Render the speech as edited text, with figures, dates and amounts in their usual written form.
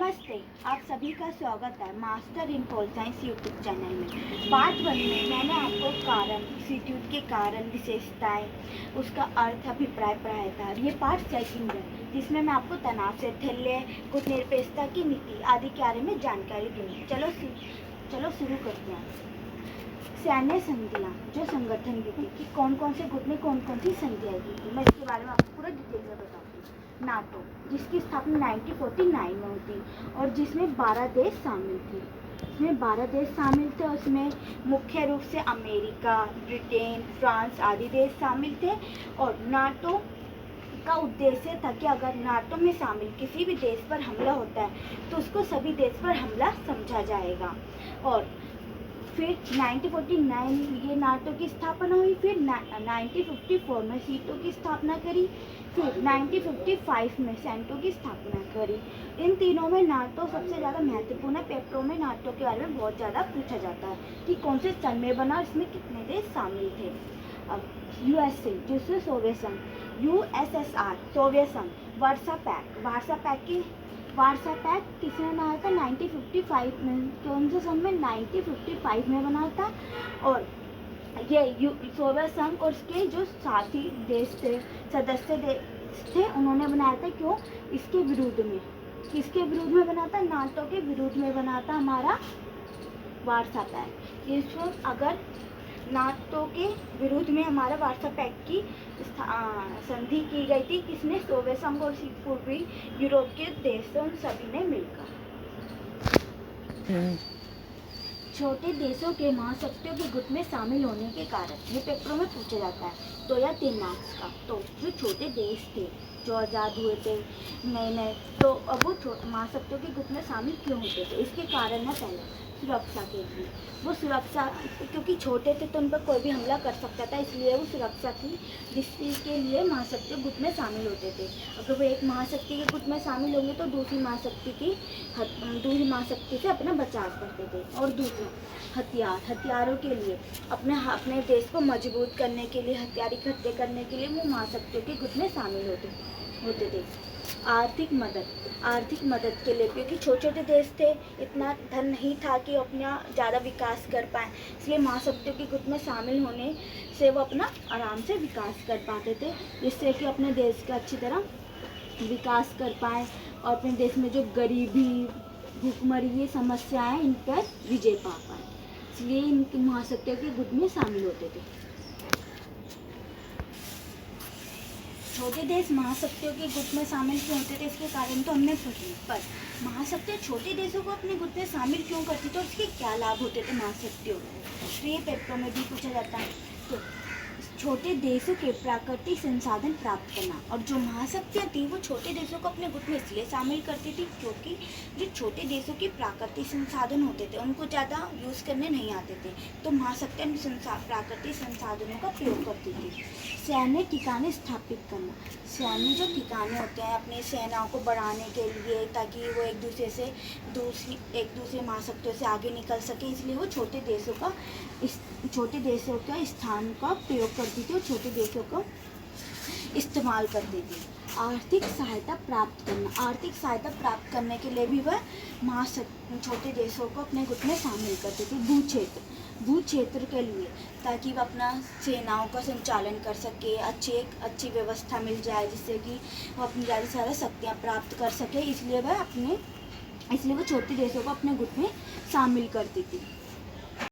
नमस्ते, आप सभी का स्वागत है master in pol science YouTube channel में। पार्ट 1 में मैंने आपको कारण, इंस्टीट्यूट के कारण, विशेषताएं, उसका अर्थ, अभिप्राय पढ़ाया था। ये पार्ट 2 है जिसमें मैं आपको तनाव से थैल्य, कुछ निरपेक्षता की नीति आदि के बारे में जानकारी दूंगी। चलो शुरू करते हैं। सैन्य संधियाँ, जो संगठन की थी कि कौन कौन से गुट में कौन कौन सी संधियाँ की थी, मैं इसके बारे में आपको पूरा डिटेल में बताऊँगी। नाटो, जिसकी स्थापना 1949 में हुई थी और जिसमें 12 देश शामिल थे। इसमें 12 देश शामिल थे, उसमें मुख्य रूप से अमेरिका, ब्रिटेन, फ्रांस आदि देश शामिल थे। और नाटो का उद्देश्य था कि अगर नाटो में शामिल किसी भी देश पर हमला होता है तो उसको सभी देश पर हमला समझा जाएगा। और फिर 1949 ये नाटो की स्थापना हुई। फिर 1954 में सीटो की स्थापना करी। फिर 1955 में सेंटो की स्थापना करी। इन तीनों में नाटो सबसे ज़्यादा महत्वपूर्ण है। पेपरों में नाटो के बारे में बहुत ज़्यादा पूछा जाता है कि कौन से सन में बना, इसमें कितने देश शामिल थे। अब यूएसए, जिससे सोवियत संघ, यूएसएसआर सोवियत संघ, वार्सा पैक्ट किसने बनाया था? 1955 में। कौन से सन में? 1955 में बना था। और ये सोवियत संघ और उसके जो साथी देश थे, सदस्य देश थे, उन्होंने बनाया था। क्यों? इसके विरुद्ध में। किसके विरुद्ध में बना था? नाटो के विरुद्ध में बना था हमारा वार्सा पैक्ट। इसमें अगर नाटो के विरुद्ध में हमारा वार्सा पैक्ट की संधि की गई थी। किसने? सोवियत संघ और पूर्वी यूरोप के देशों सभी ने मिलकर। छोटे देशों के महाशक्तियों के गुट में शामिल होने के कारण, ये पेपरों में पूछा जाता है 2 या 3 मार्क्स का। तो जो छोटे देश थे जो आज़ाद हुए थे नए, तो अब वो महाशक्तियों के गुट में शामिल क्यों होते थे? इसके कारण है पहले सुरक्षा के लिए। वो सुरक्षा, क्योंकि छोटे थे तो उन पर कोई भी हमला कर सकता था, इसलिए वो सुरक्षा थी जिसके लिए महाशक्तियों गुट में शामिल होते थे। अगर वो एक महाशक्ति के गुट में शामिल होंगे तो दूसरी महाशक्ति से अपना बचाव करते थे। और दूसरा हथियारों के लिए, अपने देश को मजबूत करने के लिए, हथियार इकट्ठे करने के लिए वो महाशक्तियों के गुट में शामिल होते थे। आर्थिक मदद के लिए, क्योंकि छोटे छोटे देश थे, इतना धन नहीं था कि अपना ज़्यादा विकास कर पाएँ, इसलिए महाशक्तियों के गुट में शामिल होने से वो अपना आराम से विकास कर पाते थे, जिससे कि अपने देश का अच्छी तरह विकास कर पाएँ और अपने देश में जो गरीबी, भूखमरी, ये समस्याएँ, इन पर विजय पा पाएँ, इसलिए इनके महाशक्तियों के गुट में शामिल होते थे। छोटे देश महाशक्तियों के गुट में शामिल क्यों होते थे? इसके कारण तो हमने पढ़ी, पर महाशक्तियाँ छोटे देशों को अपने गुट में शामिल क्यों करती थी और उसके क्या लाभ होते थे महाशक्तियों को? तो ये पेपरों में भी पूछा जाता है। तो छोटे देशों के प्राकृतिक संसाधन प्राप्त करना, और जो महाशक्तियाँ थी वो छोटे देशों को अपने गुट में इसलिए शामिल करती थी क्योंकि जो छोटे देशों के प्राकृतिक संसाधन होते थे उनको ज़्यादा यूज़ करने नहीं आते थे, तो महाशक्तियाँ प्राकृतिक संसाधनों का प्रयोग करती थी। सैन्य ठिकाने स्थापित करना, सैन्य जो ठिकाने होते हैं अपनी सेनाओं को बढ़ाने के लिए, ताकि वो एक दूसरे महाशक्तियों से आगे निकल सके, इसलिए वो छोटे देशों का स्थान का प्रयोग करती थी और छोटे देशों को इस्तेमाल करती थी। आर्थिक सहायता प्राप्त करना, आर्थिक सहायता प्राप्त करने के लिए भी वह छोटे देशों को अपने गुट में शामिल करती थी। भू क्षेत्र के लिए, ताकि वह अपना सेनाओं का संचालन कर सके, अच्छी व्यवस्था मिल जाए, जिससे कि वो अपनी ज़्यादा से ज़्यादा शक्तियाँ प्राप्त कर सके, इसलिए वो छोटे देशों को अपने गुट में शामिल करती थी।